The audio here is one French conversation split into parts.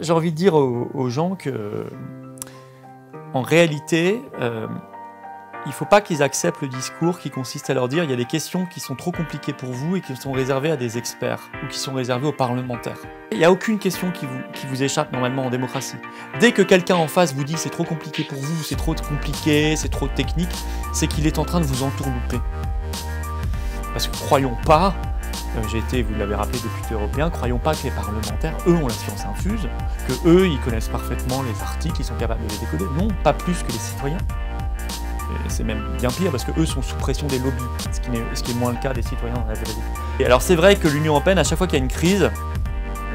J'ai envie de dire aux gens que, en réalité, il ne faut pas qu'ils acceptent le discours qui consiste à leur dire il y a des questions qui sont trop compliquées pour vous et qui sont réservées à des experts ou qui sont réservées aux parlementaires. Il n'y a aucune question qui vous échappe normalement en démocratie. Dès que quelqu'un en face vous dit c'est trop compliqué pour vous, c'est trop compliqué, c'est trop technique, c'est qu'il est en train de vous entourlouper. Parce que croyons pas, j'ai été, vous l'avez rappelé, député européen, croyons pas que les parlementaires, eux, ont la science infuse, que eux, ils connaissent parfaitement les articles, ils sont capables de les décoder. Non, pas plus que les citoyens. Et c'est même bien pire parce qu'eux sont sous pression des lobbies, ce qui est moins le cas des citoyens dans la vraie vie. Et alors c'est vrai que l'Union européenne, à chaque fois qu'il y a une crise,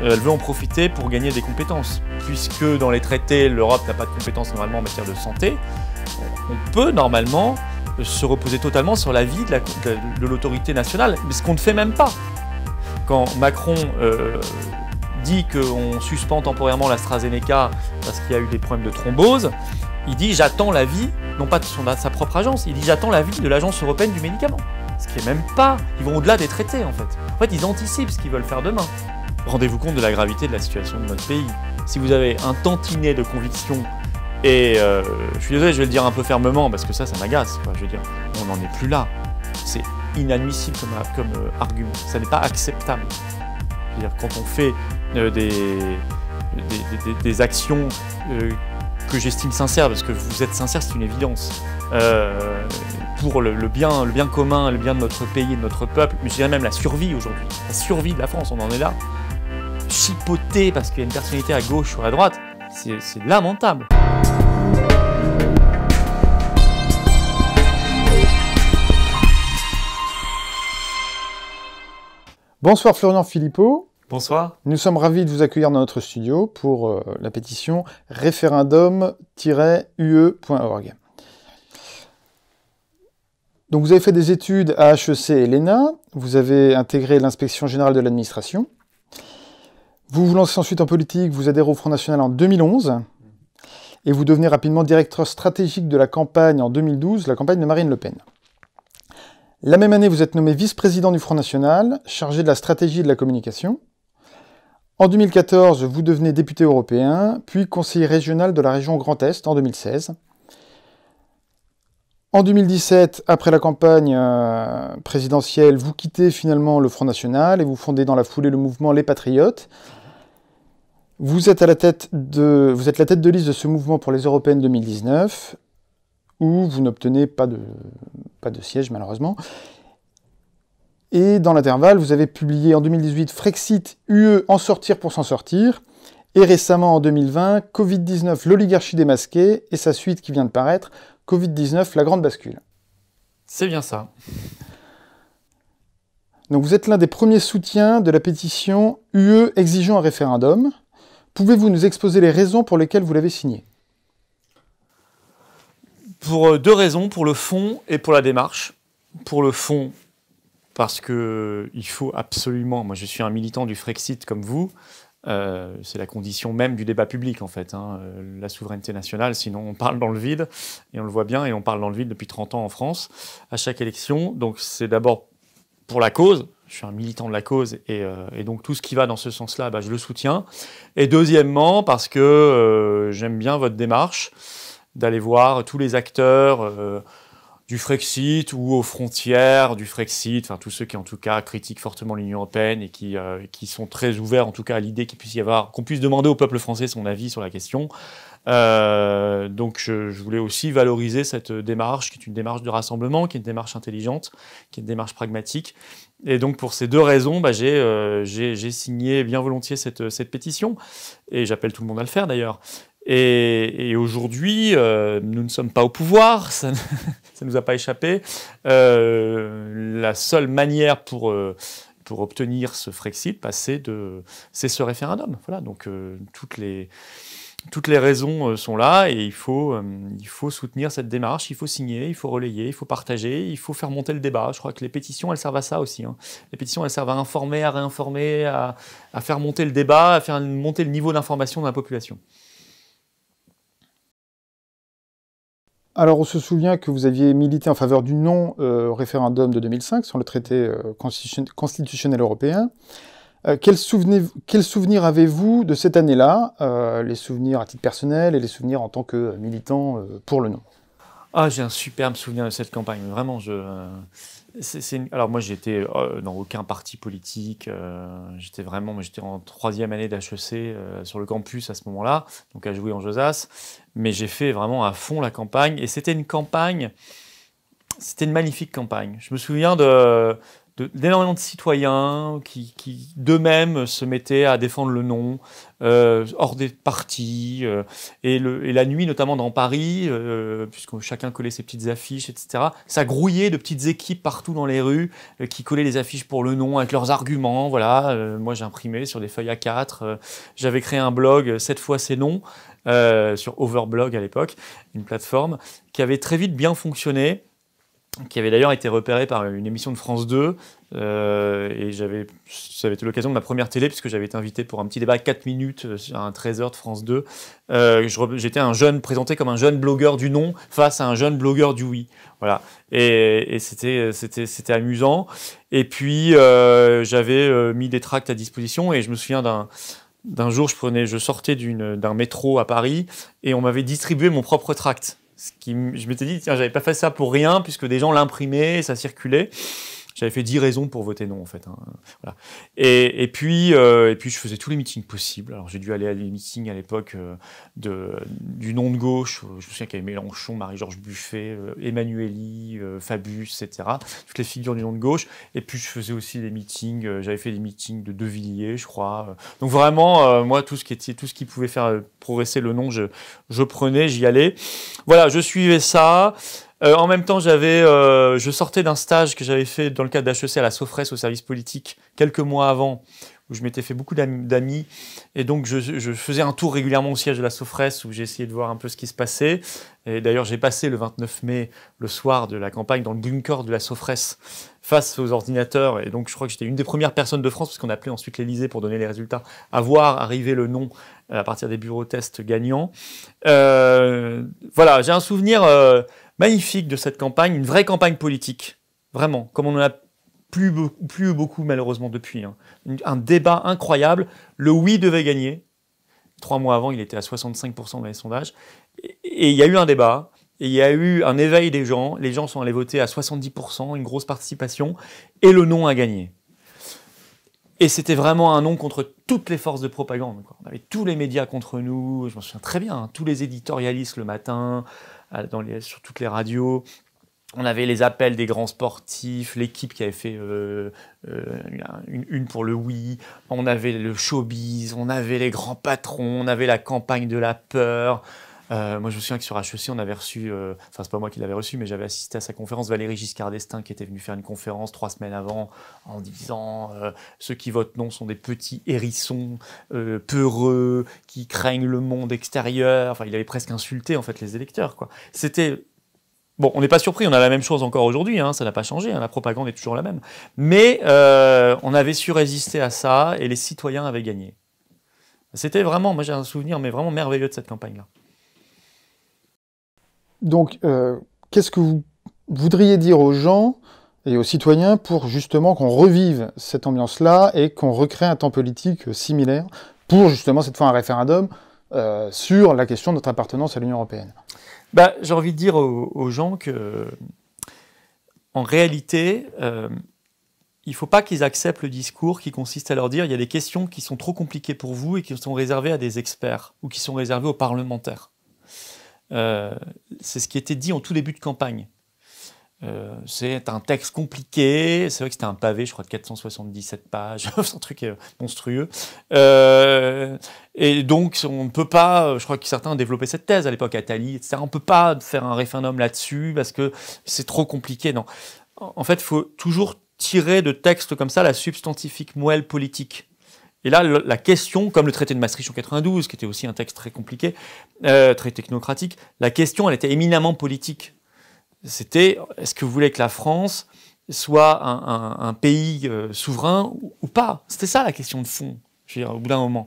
elle veut en profiter pour gagner des compétences. Puisque dans les traités, l'Europe n'a pas de compétences normalement en matière de santé, on peut normalement se reposer totalement sur l'avis de l'autorité nationale, mais ce qu'on ne fait même pas. Quand Macron dit qu'on suspend temporairement l'AstraZeneca parce qu'il y a eu des problèmes de thrombose, il dit j'attends l'avis, non pas de sa propre agence, il dit j'attends l'avis de l'Agence européenne du médicament. Ce qui est même pas, ils vont au-delà des traités en fait. En fait, ils anticipent ce qu'ils veulent faire demain. Rendez-vous compte de la gravité de la situation de notre pays. Si vous avez un tantinet de conviction, et je suis désolé, je vais le dire un peu fermement parce que ça m'agace, quoi. Je veux dire, on n'en est plus là. C'est inadmissible comme argument. Ça n'est pas acceptable. Je veux dire, quand on fait des actions que j'estime sincères, parce que vous êtes sincères, c'est une évidence, pour le bien commun, le bien de notre pays et de notre peuple, mais je dirais même la survie aujourd'hui, la survie de la France, on en est là. Chipoter parce qu'il y a une personnalité à gauche ou à droite, c'est lamentable. Bonsoir Florian Philippot. Bonsoir. Nous sommes ravis de vous accueillir dans notre studio pour la pétition référendum-ue.org. Donc vous avez fait des études à HEC et l'ENA, vous avez intégré l'inspection générale de l'administration, vous vous lancez ensuite en politique, vous adhérez au Front National en 2011, et vous devenez rapidement directeur stratégique de la campagne en 2012, la campagne de Marine Le Pen. La même année, vous êtes nommé vice-président du Front National, chargé de la stratégie et de la communication. En 2014, vous devenez député européen, puis conseiller régional de la région Grand Est en 2016. En 2017, après la campagne présidentielle, vous quittez finalement le Front National et vous fondez dans la foulée le mouvement Les Patriotes. Vous êtes la tête de liste de ce mouvement pour les européennes 2019, où vous n'obtenez pas de siège malheureusement. Et dans l'intervalle, vous avez publié en 2018 Frexit, UE, en sortir pour s'en sortir. Et récemment, en 2020, Covid-19, l'oligarchie démasquée, et sa suite qui vient de paraître, Covid-19, la grande bascule. C'est bien ça. Donc vous êtes l'un des premiers soutiens de la pétition UE exigeant un référendum. Pouvez-vous nous exposer les raisons pour lesquelles vous l'avez signée ? Pour deux raisons, pour le fond et pour la démarche. Pour le fond, parce qu'il faut absolument, moi je suis un militant du Frexit comme vous, c'est la condition même du débat public en fait, la souveraineté nationale, sinon on parle dans le vide, et on le voit bien, et on parle dans le vide depuis 30 ans en France, à chaque élection. Donc c'est d'abord pour la cause, je suis un militant de la cause, et donc tout ce qui va dans ce sens-là, je le soutiens. Et deuxièmement, parce que j'aime bien votre démarche, d'aller voir tous les acteurs du Frexit ou aux frontières du Frexit, enfin tous ceux qui en tout cas critiquent fortement l'Union européenne et qui sont très ouverts en tout cas à l'idée qu'il puisse y avoir, qu'on puisse demander au peuple français son avis sur la question. Donc je voulais aussi valoriser cette démarche qui est une démarche de rassemblement, qui est une démarche intelligente, qui est une démarche pragmatique. Et donc pour ces deux raisons, j'ai signé bien volontiers cette pétition, et j'appelle tout le monde à le faire d'ailleurs. Et aujourd'hui, nous ne sommes pas au pouvoir, ça ne nous a pas échappé. La seule manière pour obtenir ce Frexit, c'est ce référendum. Voilà, donc toutes les raisons sont là, et il faut soutenir cette démarche, il faut signer, il faut relayer, il faut partager, il faut faire monter le débat. Je crois que les pétitions, elles servent à ça aussi. Les pétitions, elles servent à informer, à réinformer, à faire monter le débat, à faire monter le niveau d'information de la population. Alors, on se souvient que vous aviez milité en faveur du non au référendum de 2005 sur le traité constitutionnel européen. Quels souvenirs avez-vous de cette année-là, les souvenirs à titre personnel et les souvenirs en tant que militant pour le non? Ah, j'ai un superbe souvenir de cette campagne. Vraiment, alors moi, j'étais dans aucun parti politique. J'étais en troisième année d'HEC sur le campus à ce moment-là, donc à jouer en Josas. Mais j'ai fait vraiment à fond la campagne. Et c'était une magnifique campagne. Je me souviens d'énormément de citoyens qui d'eux-mêmes se mettaient à défendre le non, hors des partis, et la nuit, notamment dans Paris, puisque chacun collait ses petites affiches, etc. Ça grouillait de petites équipes partout dans les rues qui collaient les affiches pour le non avec leurs arguments. Voilà, moi j'imprimais sur des feuilles A4. J'avais créé un blog, 7 fois c'est non, sur Overblog à l'époque, une plateforme qui avait très vite bien fonctionné, qui avait d'ailleurs été repéré par une émission de France 2, et ça avait été l'occasion de ma première télé, puisque j'avais été invité pour un petit débat 4 minutes sur un 13h de France 2. J'étais présenté comme un jeune blogueur du non face à un jeune blogueur du oui. Voilà. Et c'était amusant. Et puis, j'avais mis des tracts à disposition, et je me souviens d'un jour, je sortais d'un métro à Paris, et on m'avait distribué mon propre tract. Je m'étais dit, tiens, j'avais pas fait ça pour rien, puisque des gens l'imprimaient, ça circulait. J'avais fait 10 raisons pour voter non, en fait. Hein. Voilà. Et puis, je faisais tous les meetings possibles. Alors, j'ai dû aller à des meetings à l'époque du non de gauche. Je me souviens qu'il y avait Mélenchon, Marie-Georges Buffet, Emmanueli, Fabius, etc. Toutes les figures du non de gauche. Et puis, je faisais aussi des meetings. J'avais fait des meetings de De Villiers, je crois. Donc, vraiment, moi, tout ce qui pouvait faire progresser le non, je prenais, j'y allais. Voilà, je suivais ça. En même temps, je sortais d'un stage que j'avais fait dans le cadre d'HEC à la Sofres au service politique quelques mois avant, où je m'étais fait beaucoup d'amis, et donc je faisais un tour régulièrement au siège de la Sofres où j'ai essayé de voir un peu ce qui se passait. Et d'ailleurs, j'ai passé le 29 mai, le soir de la campagne, dans le bunker de la Sofres face aux ordinateurs, et donc je crois que j'étais une des premières personnes de France, parce qu'on appelait ensuite l'Élysée pour donner les résultats, à voir arriver le non à partir des bureaux tests gagnants. Voilà, j'ai un souvenir magnifique de cette campagne, une vraie campagne politique, vraiment, comme on n'en a plus beaucoup malheureusement depuis. Hein. Un débat incroyable, le oui devait gagner. 3 mois avant, il était à 65% dans les sondages. Et il y a eu un débat, et il y a eu un éveil des gens, les gens sont allés voter à 70%, une grosse participation, et le non a gagné. Et c'était vraiment un non contre toutes les forces de propagande. Quoi. On avait tous les médias contre nous, je m'en souviens très bien, hein, tous les éditorialistes le matin, sur toutes les radios. On avait les appels des grands sportifs, l'équipe qui avait fait une pour le oui, on avait le showbiz, on avait les grands patrons, on avait la campagne de la peur. Moi, je me souviens que sur HEC, on avait reçu, enfin, c'est pas moi qui l'avais reçu, mais j'avais assisté à sa conférence, Valéry Giscard d'Estaing, qui était venu faire une conférence 3 semaines avant, en disant ceux qui votent non sont des petits hérissons peureux, qui craignent le monde extérieur. Enfin, il avait presque insulté, en fait, les électeurs, quoi. C'était... Bon, on n'est pas surpris, on a la même chose encore aujourd'hui, hein, ça n'a pas changé, hein, la propagande est toujours la même. Mais on avait su résister à ça, et les citoyens avaient gagné. C'était vraiment, moi j'ai un souvenir mais vraiment merveilleux de cette campagne-là. Donc, qu'est-ce que vous voudriez dire aux gens et aux citoyens pour justement qu'on revive cette ambiance-là et qu'on recrée un temps politique similaire pour justement cette fois un référendum sur la question de notre appartenance à l'Union européenne? Bah, j'ai envie de dire aux gens que, en réalité, il ne faut pas qu'ils acceptent le discours qui consiste à leur dire il y a des questions qui sont trop compliquées pour vous et qui sont réservées à des experts ou qui sont réservées aux parlementaires. C'est ce qui était dit en tout début de campagne. C'est un texte compliqué, c'est vrai que c'était un pavé, je crois, de 477 pages, c'est un truc monstrueux. Et donc, on ne peut pas, je crois que certains ont développé cette thèse à l'époque, Attali, etc. On ne peut pas faire un référendum là-dessus parce que c'est trop compliqué. Non. En fait, il faut toujours tirer de textes comme ça la substantifique moelle politique. Et là, la question, comme le traité de Maastricht en 92, qui était aussi un texte très compliqué, très technocratique, la question, elle était éminemment politique. C'était, est-ce que vous voulez que la France soit un pays souverain ou pas? C'était ça la question de fond, je veux dire, au bout d'un moment.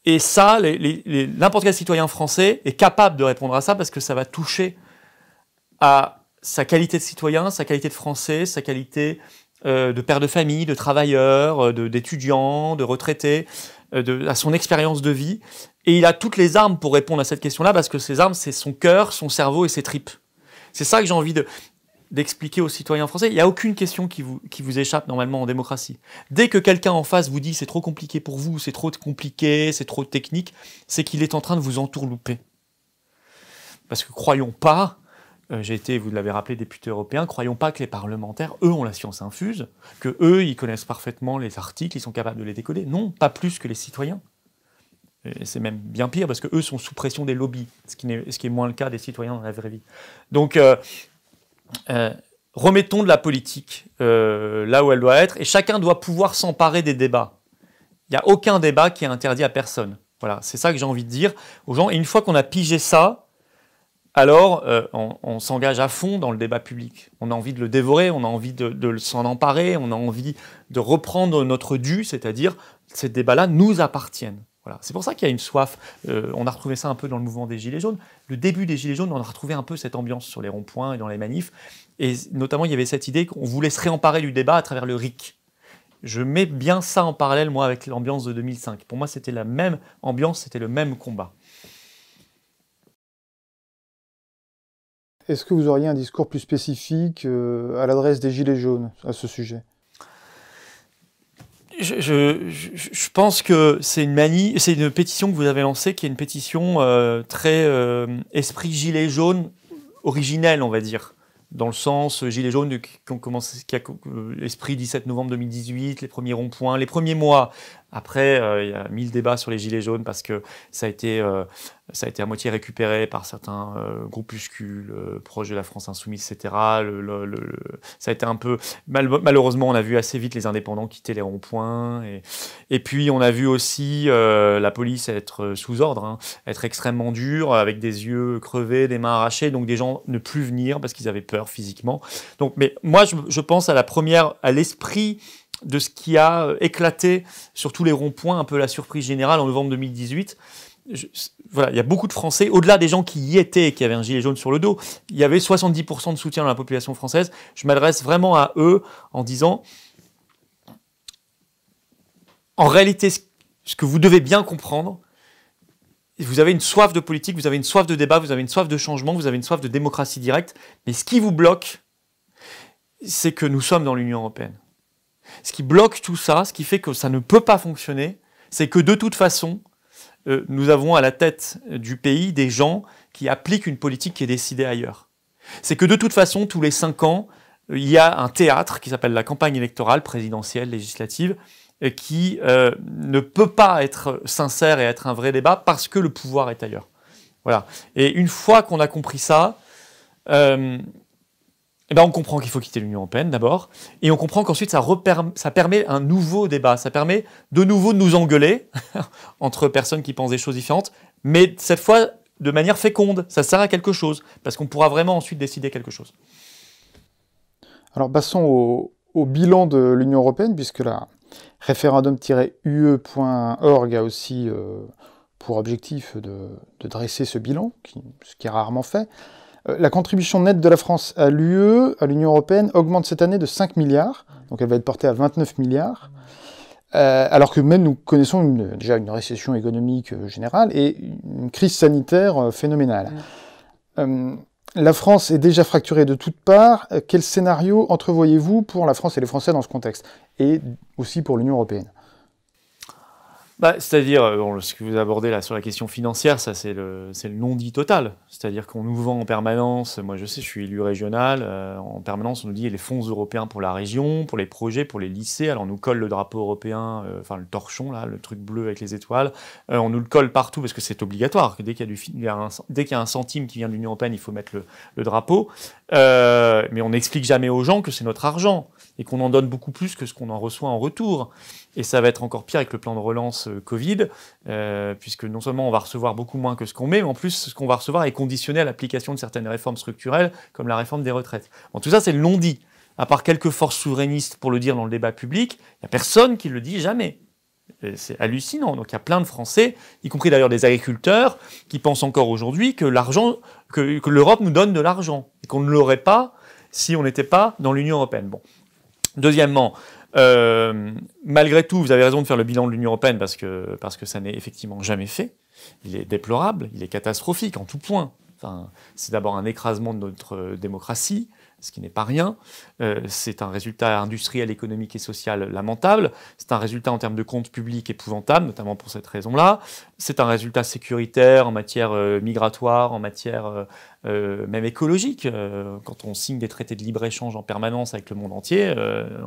Et ça, n'importe quel citoyen français est capable de répondre à ça parce que ça va toucher à sa qualité de citoyen, sa qualité de français, sa qualité de pères de famille, de travailleurs, d'étudiants, de retraités, à son expérience de vie. Et il a toutes les armes pour répondre à cette question-là, parce que ces armes, c'est son cœur, son cerveau et ses tripes. C'est ça que j'ai envie d'expliquer aux citoyens français. Il n'y a aucune question qui vous échappe normalement en démocratie. Dès que quelqu'un en face vous dit c'est trop compliqué pour vous, c'est trop compliqué, c'est trop technique, c'est qu'il est en train de vous entourlouper. Parce que croyons pas, j'ai été, vous l'avez rappelé, député européen, croyons pas que les parlementaires, eux, ont la science infuse, que eux, ils connaissent parfaitement les articles, ils sont capables de les décoder. Non, pas plus que les citoyens. Et c'est même bien pire, parce qu'eux sont sous pression des lobbies, ce qui est moins le cas des citoyens dans la vraie vie. Donc, remettons de la politique là où elle doit être, et chacun doit pouvoir s'emparer des débats. Il n'y a aucun débat qui est interdit à personne. Voilà, c'est ça que j'ai envie de dire aux gens. Et une fois qu'on a pigé ça, alors on s'engage à fond dans le débat public. On a envie de le dévorer, on a envie de s'en emparer, on a envie de reprendre notre dû, c'est-à-dire ces débats-là nous appartiennent. Voilà. C'est pour ça qu'il y a une soif. On a retrouvé ça un peu dans le mouvement des Gilets jaunes. Le début des Gilets jaunes, on a retrouvé un peu cette ambiance sur les ronds-points et dans les manifs. Et notamment, il y avait cette idée qu'on voulait se réemparer du débat à travers le RIC. Je mets bien ça en parallèle, moi, avec l'ambiance de 2005. Pour moi, c'était la même ambiance, c'était le même combat. Est-ce que vous auriez un discours plus spécifique à l'adresse des Gilets jaunes à ce sujet ? Je pense que c'est une pétition que vous avez lancée, qui est une pétition très esprit gilet jaune originelle, on va dire. Dans le sens gilet jaune qui a esprit 17 novembre 2018, les premiers ronds-points, les premiers mois. Après, il y a 1000 débats sur les gilets jaunes parce que ça a été à moitié récupéré par certains groupuscules proches de la France Insoumise, etc. Ça a été un peu... Malheureusement, on a vu assez vite les indépendants quitter les ronds-points. Et puis, on a vu aussi la police être sous ordre, hein, être extrêmement dure, avec des yeux crevés, des mains arrachées, donc des gens ne plus venir parce qu'ils avaient peur physiquement. Donc, mais moi, je pense à l'esprit de ce qui a éclaté sur tous les ronds-points, un peu la surprise générale en novembre 2018. Voilà, il y a beaucoup de Français, au-delà des gens qui y étaient et qui avaient un gilet jaune sur le dos, il y avait 70% de soutien dans la population française. Je m'adresse vraiment à eux en disant, en réalité, ce que vous devez bien comprendre, vous avez une soif de politique, vous avez une soif de débat, vous avez une soif de changement, vous avez une soif de démocratie directe, mais ce qui vous bloque, c'est que nous sommes dans l'Union européenne. Ce qui bloque tout ça, ce qui fait que ça ne peut pas fonctionner, c'est que de toute façon, nous avons à la tête du pays des gens qui appliquent une politique qui est décidée ailleurs. C'est que de toute façon, tous les 5 ans, il y a un théâtre qui s'appelle la campagne électorale, présidentielle, législative, qui ne peut pas être sincère et être un vrai débat parce que le pouvoir est ailleurs. Voilà. Et une fois qu'on a compris ça, on comprend qu'il faut quitter l'Union européenne d'abord, et on comprend qu'ensuite ça permet un nouveau débat, ça permet de nouveau de nous engueuler entre personnes qui pensent des choses différentes, mais cette fois de manière féconde, ça sert à quelque chose, parce qu'on pourra vraiment ensuite décider quelque chose. Alors passons au bilan de l'Union européenne, puisque la référendum-ue.org a aussi pour objectif de dresser ce bilan, ce qui est rarement fait. La contribution nette de la France à l'UE, à l'Union européenne, augmente cette année de 5 milliards, donc elle va être portée à 29 milliards, alors que même nous connaissons déjà une récession économique générale et une crise sanitaire phénoménale. La France est déjà fracturée de toutes parts. Quel scénario entrevoyez-vous pour la France et les Français dans ce contexte, et aussi pour l'Union européenne ? C'est-à-dire, ce que vous abordez là sur la question financière, ça c'est le non-dit total. C'est-à-dire qu'on nous vend en permanence, moi je sais, je suis élu régional, en permanence on nous dit les fonds européens pour la région, pour les projets, pour les lycées, alors on nous colle le drapeau européen, le torchon là, le truc bleu avec les étoiles, on nous le colle partout parce que c'est obligatoire, dès qu'il y a un centime qui vient de l'Union européenne, il faut mettre le drapeau, mais on n'explique jamais aux gens que c'est notre argent, et qu'on en donne beaucoup plus que ce qu'on en reçoit en retour. Et ça va être encore pire avec le plan de relance Covid, puisque non seulement on va recevoir beaucoup moins que ce qu'on met, mais en plus ce qu'on va recevoir est conditionné à l'application de certaines réformes structurelles, comme la réforme des retraites. Bon, tout ça c'est le non-dit. À part quelques forces souverainistes pour le dire dans le débat public, il n'y a personne qui le dit jamais. Et c'est hallucinant. Donc il y a plein de Français, y compris d'ailleurs des agriculteurs, qui pensent encore aujourd'hui que l'Europe nous donne de l'argent, et qu'on ne l'aurait pas si on n'était pas dans l'Union européenne. Bon. Deuxièmement, malgré tout, vous avez raison de faire le bilan de l'Union européenne parce que ça n'est effectivement jamais fait. Il est déplorable, il est catastrophique en tout point. Enfin, c'est d'abord un écrasement de notre démocratie, ce qui n'est pas rien. C'est un résultat industriel, économique et social lamentable. C'est un résultat en termes de comptes publics épouvantable, notamment pour cette raison-là. C'est un résultat sécuritaire en matière migratoire, en matière même écologique. Quand on signe des traités de libre-échange en permanence avec le monde entier,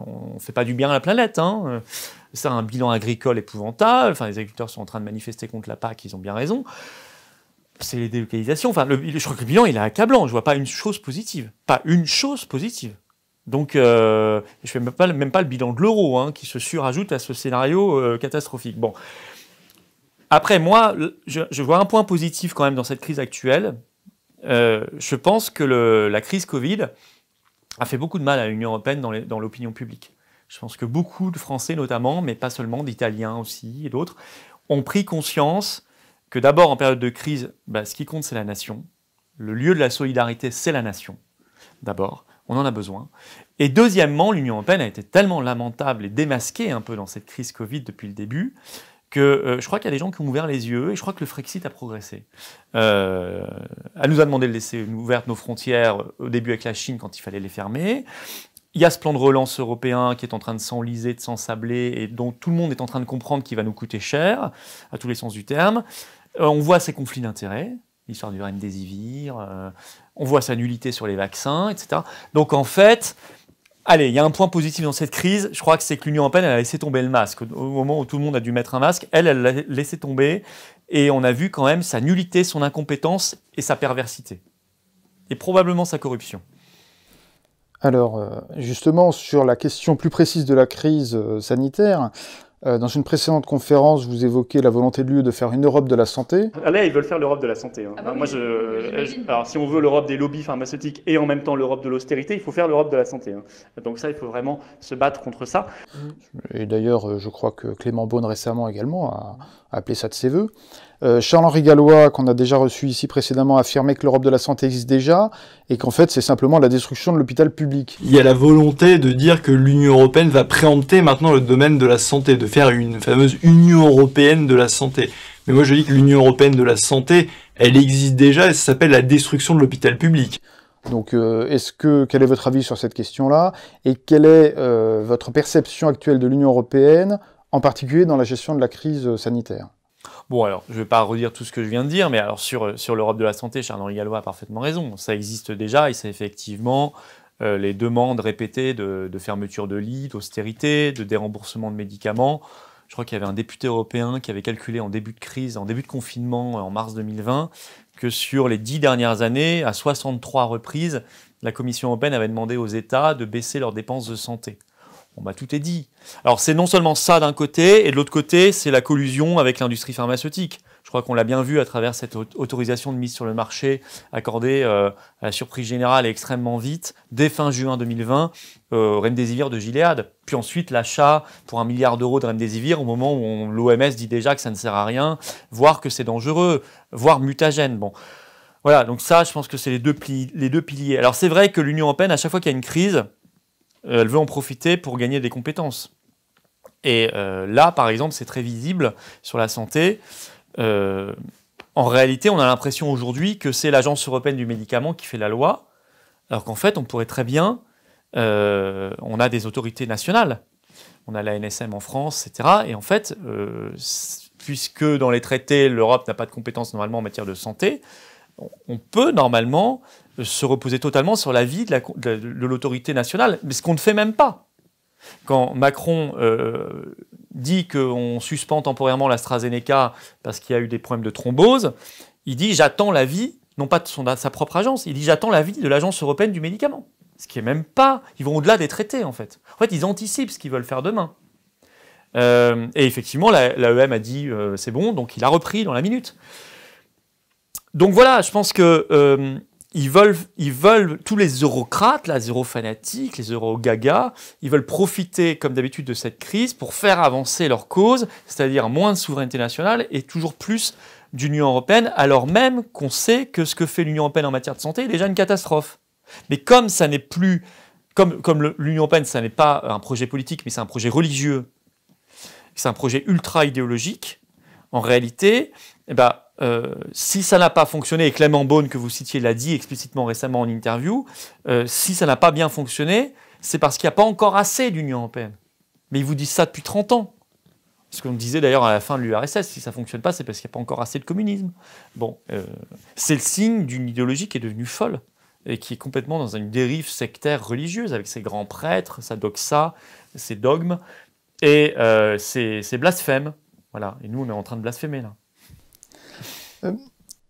on ne fait pas du bien à la planète. Hein. C'est un bilan agricole épouvantable. Enfin, les agriculteurs sont en train de manifester contre la PAC, ils ont bien raison. C'est les délocalisations. Enfin, je crois que le bilan, il est accablant. Je ne vois pas une chose positive. Pas une chose positive. Donc, je ne fais même pas le bilan de l'euro, hein, qui se surajoute à ce scénario catastrophique. Bon. Après, moi, je vois un point positif quand même dans cette crise actuelle. Je pense que la crise Covid a fait beaucoup de mal à l'Union européenne dans l'opinion publique. Je pense que beaucoup de Français, notamment, mais pas seulement, d'Italiens aussi et d'autres, ont pris conscience que d'abord, en période de crise, ce qui compte, c'est la nation. Le lieu de la solidarité, c'est la nation. D'abord, on en a besoin. Et deuxièmement, l'Union européenne a été tellement lamentable et démasquée un peu dans cette crise Covid depuis le début, que je crois qu'il y a des gens qui ont ouvert les yeux, et je crois que le Frexit a progressé. Elle nous a demandé de laisser ouvertes nos frontières au début avec la Chine quand il fallait les fermer. Il y a ce plan de relance européen qui est en train de s'enliser, de s'ensabler, et dont tout le monde est en train de comprendre qu'il va nous coûter cher, à tous les sens du terme. On voit ces conflits d'intérêts, l'histoire du Remdesivir, on voit sa nullité sur les vaccins, etc. Donc en fait, allez, il y a un point positif dans cette crise, je crois que c'est que l'Union européenne elle a laissé tomber le masque. Au moment où tout le monde a dû mettre un masque, elle l'a laissé tomber, et on a vu quand même sa nullité, son incompétence et sa perversité. Et probablement sa corruption. Alors, justement, sur la question plus précise de la crise sanitaire, dans une précédente conférence, vous évoquez la volonté de l'UE de faire une Europe de la santé. Là, ils veulent faire l'Europe de la santé. Hein. Moi, alors, si on veut l'Europe des lobbies pharmaceutiques et en même temps l'Europe de l'austérité, il faut faire l'Europe de la santé. Hein. Donc ça, il faut vraiment se battre contre ça. Et d'ailleurs, je crois que Clément Beaune récemment également a appelé ça de ses voeux. Charles-Henri Gallois, qu'on a déjà reçu ici précédemment, a affirmé que l'Europe de la santé existe déjà et qu'en fait c'est simplement la destruction de l'hôpital public. Il y a la volonté de dire que l'Union européenne va préempter maintenant le domaine de la santé, de faire une fameuse Union européenne de la santé. Mais moi je dis que l'Union européenne de la santé, elle existe déjà et ça s'appelle la destruction de l'hôpital public. Donc quel est votre avis sur cette question-là et quelle est votre perception actuelle de l'Union européenne, en particulier dans la gestion de la crise sanitaire ? Bon, alors, je ne vais pas redire tout ce que je viens de dire, mais alors sur l'Europe de la santé, Charles-Henri Gallois a parfaitement raison. Ça existe déjà et c'est effectivement les demandes répétées de fermeture de lits, d'austérité, de déremboursement de médicaments. Je crois qu'il y avait un député européen qui avait calculé en début de crise, en début de confinement, en mars 2020, que sur les 10 dernières années, à 63 reprises, la Commission européenne avait demandé aux États de baisser leurs dépenses de santé. Bon, tout est dit. Alors, c'est non seulement ça d'un côté, et de l'autre côté, c'est la collusion avec l'industrie pharmaceutique. Je crois qu'on l'a bien vu à travers cette autorisation de mise sur le marché accordée à la surprise générale et extrêmement vite, dès fin juin 2020, Remdesivir de Gilead. Puis ensuite, l'achat pour 1 milliard d'euros de Remdesivir au moment où l'OMS dit déjà que ça ne sert à rien, voire que c'est dangereux, voire mutagène. Bon. Voilà, donc ça, je pense que c'est les deux piliers. Alors, c'est vrai que l'Union européenne, à chaque fois qu'il y a une crise, elle veut en profiter pour gagner des compétences. Et là, par exemple, c'est très visible sur la santé. En réalité, on a l'impression aujourd'hui que c'est l'Agence européenne du médicament qui fait la loi, alors qu'en fait, on pourrait très bien... on a des autorités nationales. On a l'ANSM en France, etc. Et en fait, puisque dans les traités, l'Europe n'a pas de compétences normalement en matière de santé, on peut normalement se reposer totalement sur l'avis de l'autorité nationale, mais ce qu'on ne fait même pas. Quand Macron dit qu'on suspend temporairement l'AstraZeneca parce qu'il y a eu des problèmes de thrombose, il dit « j'attends l'avis », non pas de sa propre agence, il dit « j'attends l'avis de l'Agence européenne du médicament ». Ce qui est même pas... Ils vont au-delà des traités, en fait. En fait, ils anticipent ce qu'ils veulent faire demain. Et effectivement, l'AEM a dit c'est bon, donc il a repris dans la minute. Donc voilà, je pense que ils veulent tous les eurocrates, les eurofanatiques, les eurogagas, ils veulent profiter, comme d'habitude, de cette crise pour faire avancer leur cause, c'est-à-dire moins de souveraineté nationale et toujours plus d'Union européenne, alors même qu'on sait que ce que fait l'Union européenne en matière de santé est déjà une catastrophe. Mais comme ça n'est plus comme l'Union européenne, ça n'est pas un projet politique, mais c'est un projet religieux, c'est un projet ultra-idéologique, en réalité, si ça n'a pas fonctionné, et Clément Beaune, que vous citiez, l'a dit explicitement récemment en interview, si ça n'a pas bien fonctionné, c'est parce qu'il n'y a pas encore assez d'Union européenne. Mais ils vous disent ça depuis 30 ans. Ce qu'on disait d'ailleurs à la fin de l'URSS, si ça ne fonctionne pas, c'est parce qu'il n'y a pas encore assez de communisme. Bon, c'est le signe d'une idéologie qui est devenue folle et qui est complètement dans une dérive sectaire religieuse, avec ses grands prêtres, sa doxa, ses dogmes, et ses blasphèmes. Voilà. Et nous, on est en train de blasphémer, là.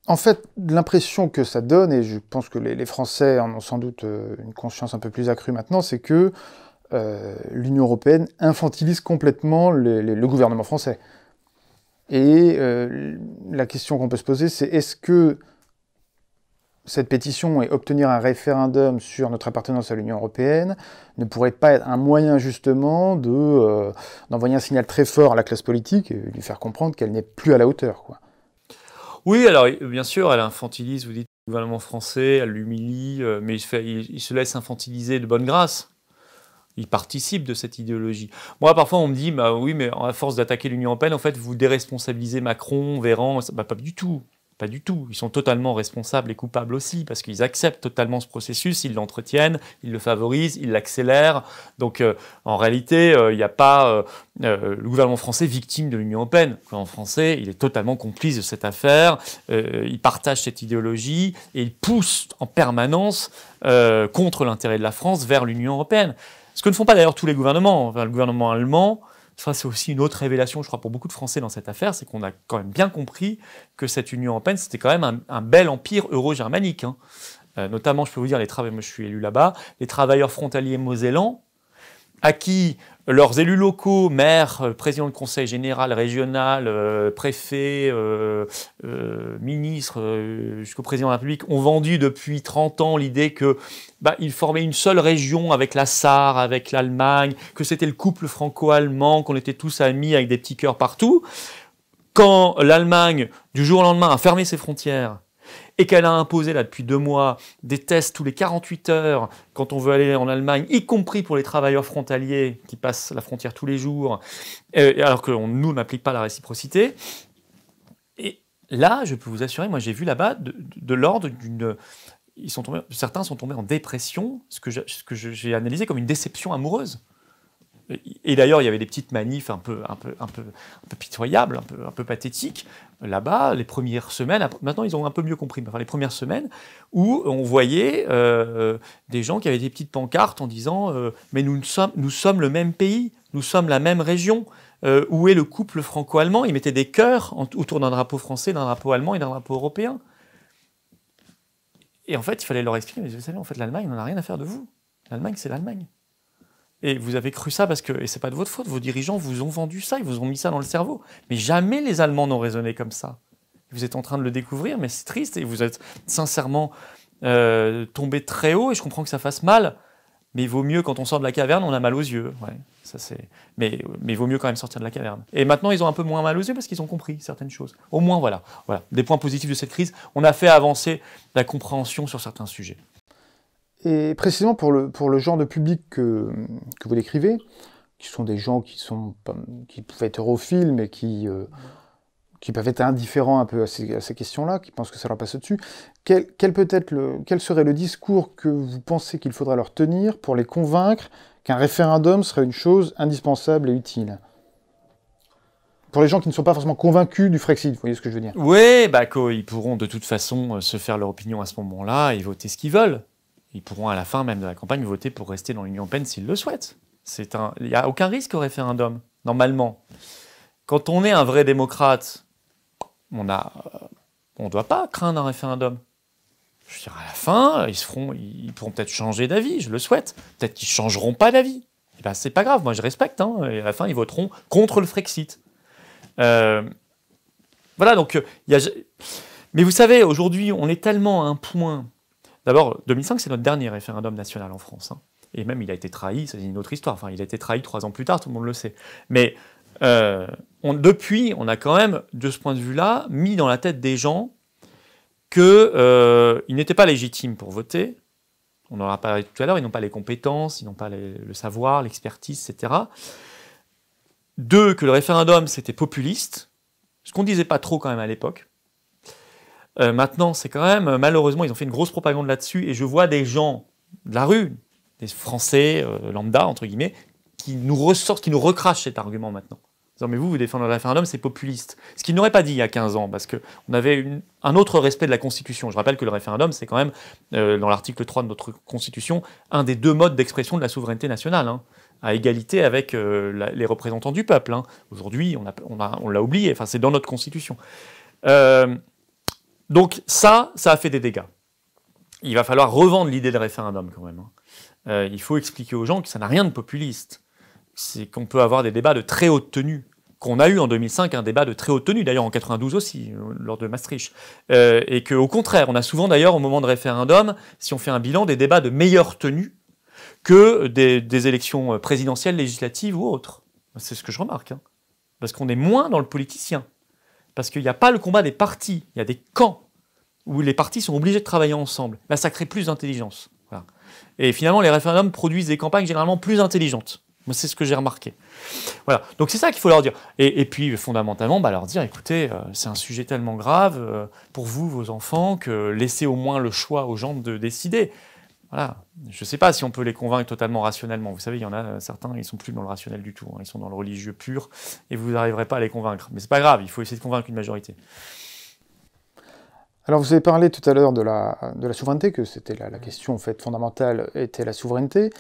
En fait, l'impression que ça donne, et je pense que les Français en ont sans doute une conscience un peu plus accrue maintenant, c'est que l'Union européenne infantilise complètement le gouvernement français. Et la question qu'on peut se poser, c'est est-ce que cette pétition et obtenir un référendum sur notre appartenance à l'Union européenne ne pourrait pas être un moyen justement d'envoyer un signal très fort à la classe politique et lui faire comprendre qu'elle n'est plus à la hauteur, quoi. Oui, alors bien sûr, elle infantilise, vous dites, le gouvernement français, elle l'humilie, mais il se laisse infantiliser de bonne grâce. Il participe de cette idéologie. Moi, parfois, on me dit, bah oui, mais à force d'attaquer l'Union européenne, en fait, vous déresponsabilisez Macron, Véran. Bah, pas du tout. Pas du tout. Ils sont totalement responsables et coupables aussi, parce qu'ils acceptent totalement ce processus, ils l'entretiennent, ils le favorisent, ils l'accélèrent. Donc, en réalité, il n'y a pas le gouvernement français victime de l'Union européenne. Le gouvernement français, il est totalement complice de cette affaire, il partage cette idéologie, et il pousse en permanence contre l'intérêt de la France vers l'Union européenne. Ce que ne font pas d'ailleurs tous les gouvernements. Enfin, le gouvernement allemand, ça c'est aussi une autre révélation, je crois, pour beaucoup de Français dans cette affaire, c'est qu'on a quand même bien compris que cette Union européenne, c'était quand même un bel empire euro-germanique. Hein. Notamment, je peux vous dire, moi je suis élu là-bas, les travailleurs frontaliers mosellans, à qui leurs élus locaux, maires, présidents de conseil général, régional, préfets, ministres, jusqu'au président de la République, ont vendu depuis 30 ans l'idée qu'ils formaient une seule région avec la Sarre, avec l'Allemagne, que c'était le couple franco-allemand, qu'on était tous amis avec des petits cœurs partout. Quand l'Allemagne, du jour au lendemain, a fermé ses frontières, et qu'elle a imposé là depuis 2 mois des tests tous les 48 heures quand on veut aller en Allemagne, y compris pour les travailleurs frontaliers qui passent la frontière tous les jours, alors que nous n'applique pas la réciprocité. Et là, je peux vous assurer, moi j'ai vu là-bas de l'ordre d'une... certains sont tombés en dépression, ce que j'ai analysé comme une déception amoureuse. Et d'ailleurs, il y avait des petites manifs un peu pitoyables, un peu pathétiques. Là-bas, les premières semaines, maintenant ils ont un peu mieux compris, mais enfin, les premières semaines, où on voyait des gens qui avaient des petites pancartes en disant mais nous sommes le même pays, nous sommes la même région. Où est le couple franco-allemand? Ils mettaient des cœurs autour d'un drapeau français, d'un drapeau allemand et d'un drapeau européen. Et en fait, il fallait leur expliquer, mais vous savez, en fait, l'Allemagne, on n'en a rien à faire de vous. L'Allemagne, c'est l'Allemagne. Et vous avez cru ça parce que, et c'est pas de votre faute, vos dirigeants vous ont vendu ça, ils vous ont mis ça dans le cerveau. Mais jamais les Allemands n'ont raisonné comme ça. Vous êtes en train de le découvrir, mais c'est triste et vous êtes sincèrement tombé très haut et je comprends que ça fasse mal. Mais il vaut mieux, quand on sort de la caverne, on a mal aux yeux. Ouais, ça c'est... mais il vaut mieux quand même sortir de la caverne. Et maintenant, ils ont un peu moins mal aux yeux parce qu'ils ont compris certaines choses. Au moins, voilà. Des points positifs de cette crise. On a fait avancer la compréhension sur certains sujets. Et précisément pour le genre de public que vous décrivez, qui sont des gens qui peuvent être europhiles, mais qui peuvent être indifférents un peu à ces questions-là, qui pensent que ça leur passe au-dessus, quel serait le discours que vous pensez qu'il faudrait leur tenir pour les convaincre qu'un référendum serait une chose indispensable et utile? Pour les gens qui ne sont pas forcément convaincus du Frexit, vous voyez ce que je veux dire? Oui, ils pourront de toute façon se faire leur opinion à ce moment-là et voter ce qu'ils veulent. Ils pourront à la fin même de la campagne voter pour rester dans l'Union européenne s'ils le souhaitent. Il n'y a aucun risque au référendum, normalement. Quand on est un vrai démocrate, on ne doit pas craindre un référendum. Je veux dire, à la fin, ils pourront peut-être changer d'avis, je le souhaite. Peut-être qu'ils ne changeront pas d'avis. Et ben, c'est pas grave, moi je respecte. Hein, et à la fin, ils voteront contre le Frexit. Voilà, donc... Mais vous savez, aujourd'hui, on est tellement à un point... D'abord, 2005, c'est notre dernier référendum national en France. Hein. Et même, il a été trahi, c'est une autre histoire. Enfin, il a été trahi 3 ans plus tard, tout le monde le sait. Mais depuis, on a quand même, de ce point de vue-là, mis dans la tête des gens qu'ils n'étaient pas légitimes pour voter On en a parlé tout à l'heure, ils n'ont pas les compétences, ils n'ont pas le savoir, l'expertise, etc. 2, que le référendum, c'était populiste, ce qu'on ne disait pas trop quand même à l'époque. Maintenant, c'est quand même, malheureusement, ils ont fait une grosse propagande là-dessus, et je vois des gens de la rue, des Français lambda, entre guillemets, qui nous ressortent, qui nous recrachent cet argument maintenant. Disant, mais vous défendez le référendum, c'est populiste. Ce qu'ils n'auraient pas dit il y a 15 ans, parce qu'on avait un autre respect de la Constitution. Je rappelle que le référendum, c'est quand même, dans l'article 3 de notre Constitution, un des 2 modes d'expression de la souveraineté nationale, hein, à égalité avec les représentants du peuple. Hein. Aujourd'hui, on l'a oublié, enfin, c'est dans notre Constitution. Donc ça a fait des dégâts. Il va falloir revendre l'idée de référendum quand même. Hein. Il faut expliquer aux gens que ça n'a rien de populiste. C'est qu'on peut avoir des débats de très haute tenue. Qu'on a eu en 2005 un débat de très haute tenue, d'ailleurs en 92 aussi, lors de Maastricht. Et qu'au contraire, on a souvent d'ailleurs au moment de référendum, si on fait un bilan, des débats de meilleure tenue que des élections présidentielles, législatives ou autres. C'est ce que je remarque. Hein. Parce qu'on est moins dans le politicien. Parce qu'il n'y a pas le combat des partis, il y a des camps où les partis sont obligés de travailler ensemble. Là, ça crée plus d'intelligence. Voilà. Et finalement, les référendums produisent des campagnes généralement plus intelligentes. Moi, c'est ce que j'ai remarqué. Voilà. Donc c'est ça qu'il faut leur dire. Et puis, fondamentalement, leur dire, écoutez, c'est un sujet tellement grave pour vous, vos enfants, que laissez au moins le choix aux gens de décider. Voilà. Je ne sais pas si on peut les convaincre totalement rationnellement. Vous savez, il y en a certains, ils ne sont plus dans le rationnel du tout. Hein. Ils sont dans le religieux pur et vous n'arriverez pas à les convaincre. Mais ce n'est pas grave, il faut essayer de convaincre une majorité. Alors vous avez parlé tout à l'heure de la souveraineté, que c'était la question en fait, fondamentale était la souveraineté.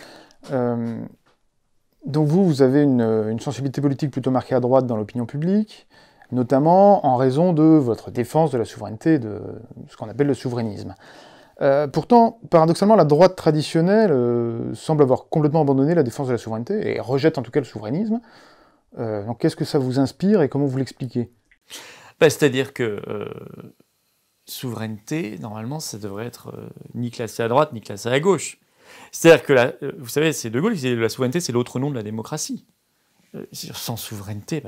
Donc vous avez une sensibilité politique plutôt marquée à droite dans l'opinion publique, notamment en raison de votre défense de la souveraineté, de ce qu'on appelle le souverainisme. Pourtant, paradoxalement, la droite traditionnelle semble avoir complètement abandonné la défense de la souveraineté, et rejette en tout cas le souverainisme. Donc qu'est-ce que ça vous inspire et comment vous l'expliquez ? C'est-à-dire que souveraineté, normalement, ça devrait être ni classé à droite, ni classé à gauche. C'est-à-dire que, vous savez, c'est De Gaulle qui disait la souveraineté, c'est l'autre nom de la démocratie. Sans souveraineté,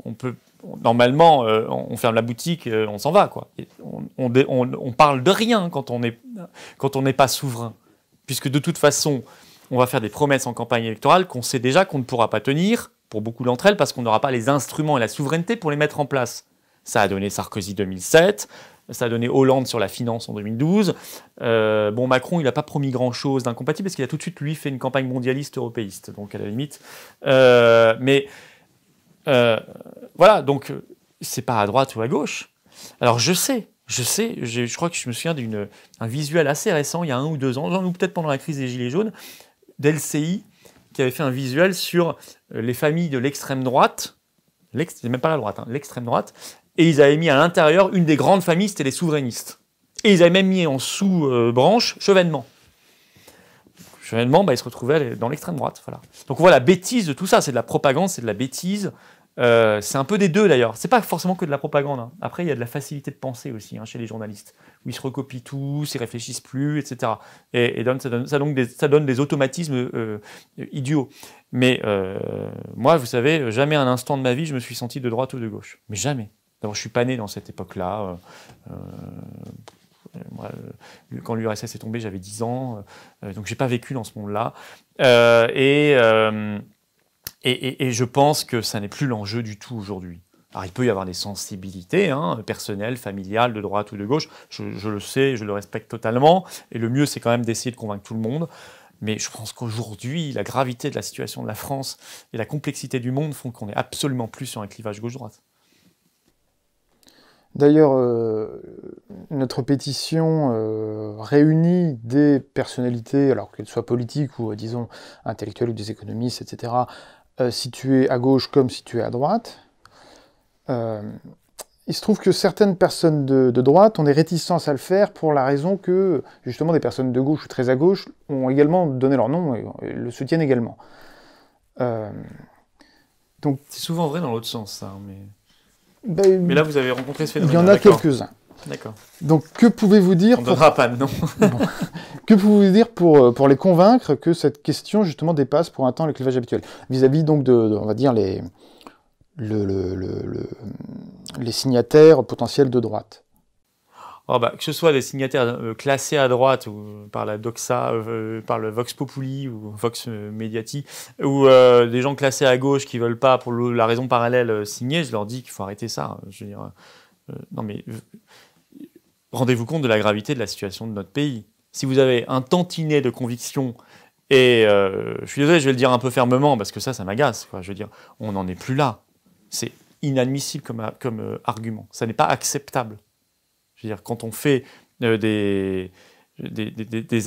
on peut... Normalement, on ferme la boutique, on s'en va, quoi. On parle de rien quand on n'est pas souverain. Puisque de toute façon, on va faire des promesses en campagne électorale qu'on sait déjà qu'on ne pourra pas tenir, pour beaucoup d'entre elles, parce qu'on n'aura pas les instruments et la souveraineté pour les mettre en place. Ça a donné Sarkozy 2007, ça a donné Hollande sur la finance en 2012. Macron, il n'a pas promis grand-chose d'incompatible, parce qu'il a tout de suite, lui, fait une campagne mondialiste européiste. Donc, à la limite... voilà, donc c'est pas à droite ou à gauche. Alors je crois que je me souviens d'un visuel assez récent, il y a 1 ou 2 ans, ou peut-être pendant la crise des Gilets jaunes, d'LCI, qui avait fait un visuel sur les familles de l'extrême droite, c'est même pas la droite, hein, l'extrême droite, et ils avaient mis à l'intérieur une des grandes familles, c'était les souverainistes. Et ils avaient même mis en sous-branche Chevènement. Chevènement, il se retrouvait dans l'extrême droite. Voilà. Donc on voit la bêtise de tout ça, c'est de la propagande, c'est de la bêtise. C'est un peu des deux d'ailleurs. C'est pas forcément que de la propagande. Hein. Après, il y a de la facilité de penser aussi chez les journalistes, où ils se recopient tous, ils réfléchissent plus, etc. Et ça donne des automatismes idiots. Mais moi, vous savez, jamais un instant de ma vie, je me suis senti de droite ou de gauche. Mais jamais. D'abord, je suis pas né dans cette époque-là. Moi, quand l'URSS est tombé, j'avais 10 ans, donc j'ai pas vécu dans ce monde-là. Et je pense que ça n'est plus l'enjeu du tout aujourd'hui. Alors il peut y avoir des sensibilités personnelles, familiales, de droite ou de gauche, je le sais, je le respecte totalement, et le mieux c'est quand même d'essayer de convaincre tout le monde. Mais je pense qu'aujourd'hui, la gravité de la situation de la France et la complexité du monde font qu'on n'est absolument plus sur un clivage gauche-droite. D'ailleurs, notre pétition réunit des personnalités, alors qu'elles soient politiques ou, disons, intellectuelles ou des économistes, etc., situées à gauche comme situées à droite. Il se trouve que certaines personnes de droite ont des réticences à le faire pour la raison que, justement, des personnes de gauche ou très à gauche ont également donné leur nom et le soutiennent également. Donc, c'est souvent vrai dans l'autre sens, ça, mais là, vous avez rencontré ce phénomène. Il y en a quelques-uns. D'accord. Donc, que pouvez-vous dire... On ne donnera pas de nom. Bon. Que pouvez-vous dire pour les convaincre que cette question, justement, dépasse pour un temps le clivage habituel, vis-à-vis, donc, de on va dire, les signataires potentiels de droite? Oh bah, que ce soit des signataires classés à droite ou par la Doxa, par le Vox Populi ou Vox Mediati, ou des gens classés à gauche qui veulent pas, pour la raison parallèle, signer, je leur dis qu'il faut arrêter ça. Je veux dire, non mais rendez-vous compte de la gravité de la situation de notre pays. Si vous avez un tantinet de conviction, et je suis désolé, je vais le dire un peu fermement parce que ça m'agace, quoi. Je veux dire, on n'en est plus là. C'est inadmissible comme argument. Ça n'est pas acceptable. Je veux dire, quand on fait des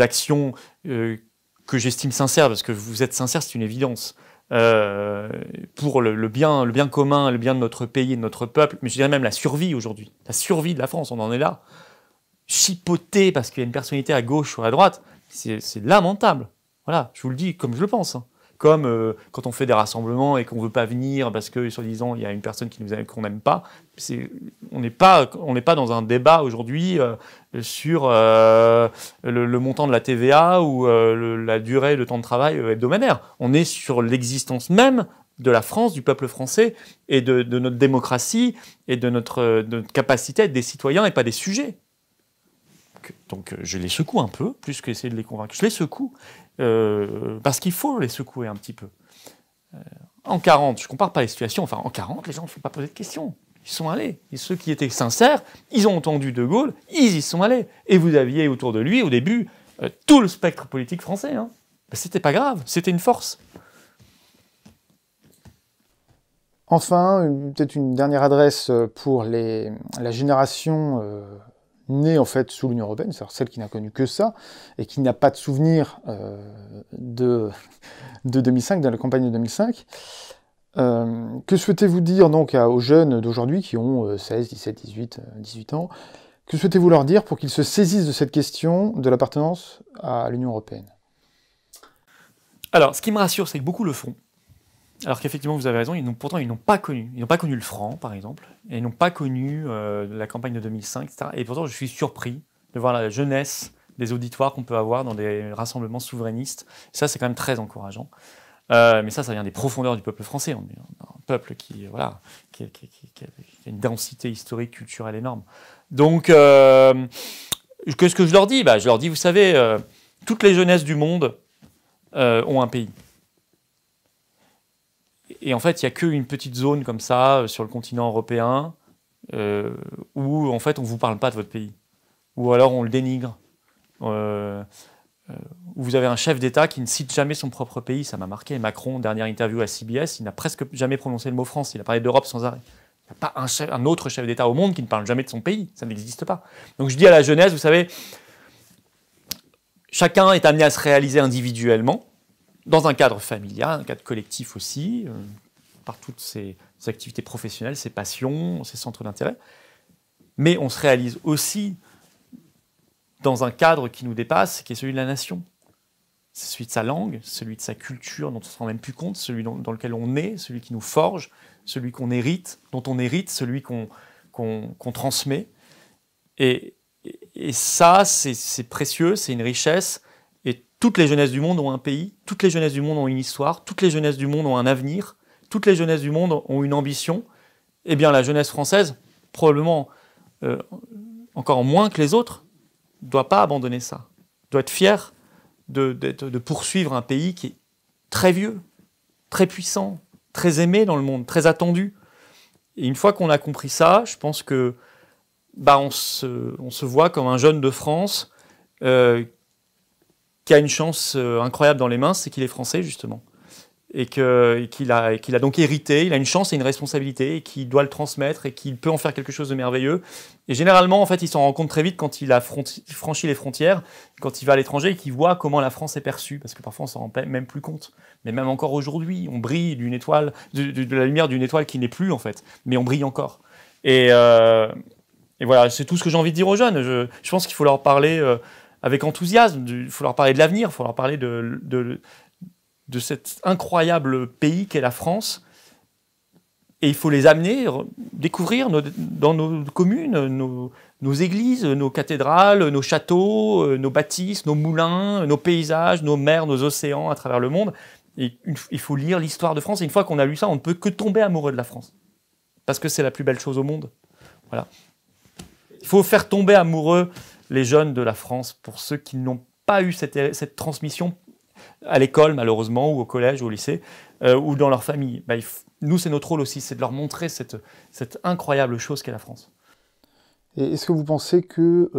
actions que j'estime sincères, parce que vous êtes sincères, c'est une évidence, pour le bien commun, le bien de notre pays et de notre peuple, mais je dirais même la survie aujourd'hui, la survie de la France, on en est là. Chipoter parce qu'il y a une personnalité à gauche ou à droite, c'est lamentable. Voilà, je vous le dis comme je le pense. Hein. Comme quand on fait des rassemblements et qu'on ne veut pas venir parce que, soi-disant, il y a une personne qu'on n'aime pas. On n'est pas dans un débat aujourd'hui sur le montant de la TVA ou la durée de temps de travail hebdomadaire. On est sur l'existence même de la France, du peuple français, et de notre démocratie, et de notre capacité à être des citoyens et pas des sujets. Donc je les secoue un peu, plus qu'essayer de les convaincre. Je les secoue, parce qu'il faut les secouer un petit peu. En 40, je ne compare pas les situations, enfin en 40, les gens ne se sont pas posé de questions. Ils sont allés. Et ceux qui étaient sincères, ils ont entendu De Gaulle, ils y sont allés. Et vous aviez autour de lui, au début, tout le spectre politique français. Hein. Ben, c'était pas grave, c'était une force. Enfin, peut-être une dernière adresse pour la génération née en fait sous l'Union européenne, c'est-à-dire celle qui n'a connu que ça et qui n'a pas de souvenir de 2005, de la campagne de 2005. Que souhaitez-vous dire donc aux jeunes d'aujourd'hui qui ont 16, 17, 18 ans, que souhaitez-vous leur dire pour qu'ils se saisissent de cette question de l'appartenance à l'Union européenne? Alors, ce qui me rassure, c'est que beaucoup le font. Alors qu'effectivement, vous avez raison, pourtant ils n'ont pas connu le franc, par exemple, et ils n'ont pas connu la campagne de 2005, etc. Et pourtant, je suis surpris de voir la jeunesse des auditoires qu'on peut avoir dans des rassemblements souverainistes. Ça, c'est quand même très encourageant. Mais ça vient des profondeurs du peuple français. On est un peuple qui a une densité historique, culturelle énorme. Donc, qu'est-ce que je leur dis ? Je leur dis, vous savez, toutes les jeunesses du monde ont un pays. Et en fait, il n'y a qu'une petite zone comme ça, sur le continent européen, où en fait, on ne vous parle pas de votre pays. Ou alors on le dénigre. Où vous avez un chef d'État qui ne cite jamais son propre pays. Ça m'a marqué. Macron, dernière interview à CBS, il n'a presque jamais prononcé le mot France. Il a parlé d'Europe sans arrêt. Il n'y a pas un autre chef d'État au monde qui ne parle jamais de son pays. Ça n'existe pas. Donc je dis à la jeunesse, vous savez, chacun est amené à se réaliser individuellement, dans un cadre familial, un cadre collectif aussi, par toutes ses activités professionnelles, ses passions, ses centres d'intérêt. Mais on se réalise aussi dans un cadre qui nous dépasse, qui est celui de la nation. C'est celui de sa langue, celui de sa culture dont on ne se rend même plus compte, celui dans lequel on est, celui qui nous forge, celui qu'on hérite, dont on hérite, celui qu'on transmet. Et ça, c'est précieux, c'est une richesse. Toutes les jeunesses du monde ont un pays, toutes les jeunesses du monde ont une histoire, toutes les jeunesses du monde ont un avenir, toutes les jeunesses du monde ont une ambition. Eh bien, la jeunesse française, probablement encore moins que les autres, ne doit pas abandonner ça. Doit être fière de poursuivre un pays qui est très vieux, très puissant, très aimé dans le monde, très attendu. Et une fois qu'on a compris ça, je pense que on se voit comme un jeune de France qui a une chance incroyable dans les mains, c'est qu'il est français, justement. Et qu'il a donc hérité, il a une chance et une responsabilité, et qu'il doit le transmettre, et qu'il peut en faire quelque chose de merveilleux. Et généralement, en fait, il s'en rend compte très vite quand il a franchi les frontières, quand il va à l'étranger, et qu'il voit comment la France est perçue, parce que parfois on s'en rend même plus compte. Mais même encore aujourd'hui, on brille d'une étoile, de la lumière d'une étoile qui n'est plus, en fait. Mais on brille encore. Et voilà, c'est tout ce que j'ai envie de dire aux jeunes. Je pense qu'il faut leur parler avec enthousiasme, il faut leur parler de l'avenir, il faut leur parler de cet incroyable pays qu'est la France. Et il faut les amener, découvrir dans nos communes, nos églises, nos cathédrales, nos châteaux, nos bâtisses, nos moulins, nos paysages, nos mers, nos océans à travers le monde. Et il faut lire l'histoire de France. Et une fois qu'on a lu ça, on ne peut que tomber amoureux de la France. Parce que c'est la plus belle chose au monde. Voilà. Il faut faire tomber amoureux les jeunes de la France, pour ceux qui n'ont pas eu cette transmission à l'école, malheureusement, ou au collège, ou au lycée, ou dans leur famille. Nous, c'est notre rôle aussi, c'est de leur montrer cette incroyable chose qu'est la France. Et est-ce que vous pensez que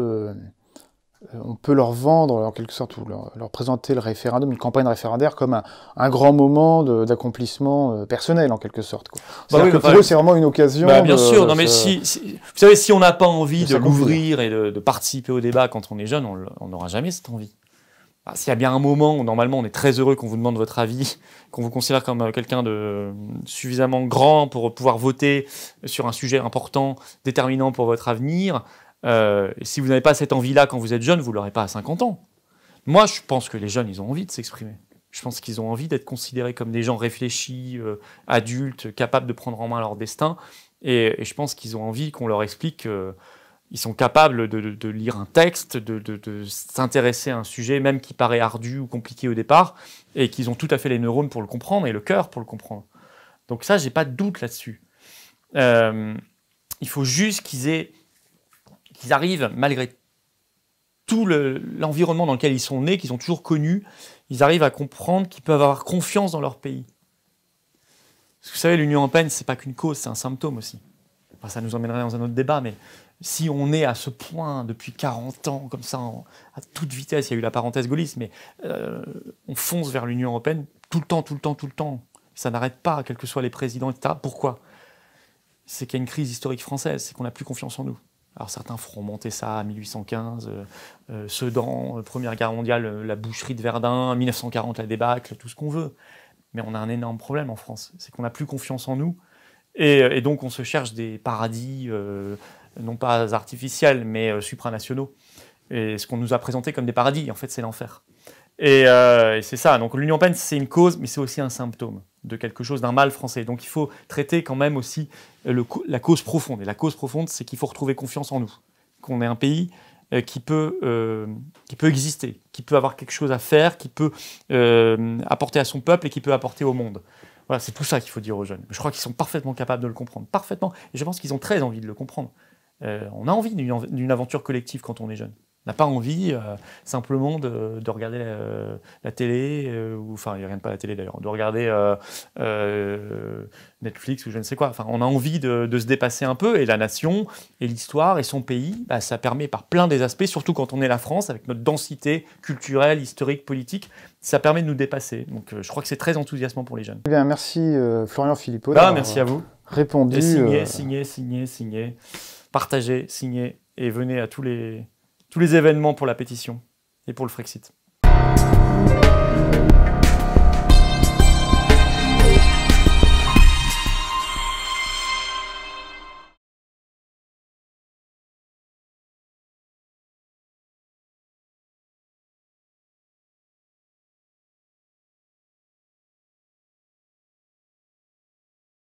on peut leur vendre, en quelque sorte, ou leur présenter le référendum, une campagne référendaire, comme un grand moment d'accomplissement personnel, en quelque sorte, quoi. C'est-à-dire que pour eux, c'est vraiment une occasion. Bien sûr, non, mais vous savez, si on n'a pas envie de l'ouvrir et de participer au débat quand on est jeune, on n'aura jamais cette envie. S'il y a bien un moment où, normalement, on est très heureux qu'on vous demande votre avis, qu'on vous considère comme quelqu'un de suffisamment grand pour pouvoir voter sur un sujet important, déterminant pour votre avenir, et si vous n'avez pas cette envie-là quand vous êtes jeune, vous ne l'aurez pas à 50 ans. Moi, je pense que les jeunes, ils ont envie de s'exprimer. Je pense qu'ils ont envie d'être considérés comme des gens réfléchis, adultes, capables de prendre en main leur destin. Et je pense qu'ils ont envie qu'on leur explique qu'ils sont capables de lire un texte, de s'intéresser à un sujet, même qui paraît ardu ou compliqué au départ, et qu'ils ont tout à fait les neurones pour le comprendre et le cœur pour le comprendre. Donc ça, j'ai pas de doute là-dessus. Il faut juste qu'ils arrivent, malgré tout l'environnement dans lequel ils sont nés, qu'ils ont toujours connu, ils arrivent à comprendre qu'ils peuvent avoir confiance dans leur pays. Parce que vous savez, l'Union européenne, c'est pas qu'une cause, c'est un symptôme aussi. Enfin, ça nous emmènerait dans un autre débat, mais si on est à ce point depuis 40 ans, comme ça, à toute vitesse, il y a eu la parenthèse gaulliste, mais on fonce vers l'Union européenne tout le temps. Ça n'arrête pas, quels que soient les présidents, etc. Pourquoi ? C'est qu'il y a une crise historique française, c'est qu'on n'a plus confiance en nous. Alors certains feront monter ça à 1815, Sedan, Première Guerre mondiale, la boucherie de Verdun, 1940, la débâcle, tout ce qu'on veut. Mais on a un énorme problème en France, c'est qu'on n'a plus confiance en nous. Et donc on se cherche des paradis, non pas artificiels, mais supranationaux. Et ce qu'on nous a présenté comme des paradis, en fait, c'est l'enfer. Et c'est ça. Donc l'Union européenne, c'est une cause, mais c'est aussi un symptôme de quelque chose, d'un mal français. Donc il faut traiter quand même aussi la cause profonde. Et la cause profonde, c'est qu'il faut retrouver confiance en nous. Qu'on est un pays qui peut exister, qui peut avoir quelque chose à faire, qui peut apporter à son peuple et qui peut apporter au monde. Voilà, c'est tout ça qu'il faut dire aux jeunes. Je crois qu'ils sont parfaitement capables de le comprendre. Parfaitement. Et je pense qu'ils ont très envie de le comprendre. On a envie d'une aventure collective quand on est jeune. On n'a pas envie simplement de regarder la télé, enfin, il ne regarde pas la télé d'ailleurs, de regarder Netflix ou je ne sais quoi. Enfin, on a envie de se dépasser un peu, et la nation, et l'histoire, et son pays, ça permet par plein des aspects, surtout quand on est la France, avec notre densité culturelle, historique, politique, ça permet de nous dépasser. Donc je crois que c'est très enthousiasmant pour les jeunes. Eh bien, merci Florian Philippot. Merci à vous. Répondu. Et signez, partagez, signez, et venez à tous les événements pour la pétition et pour le Frexit.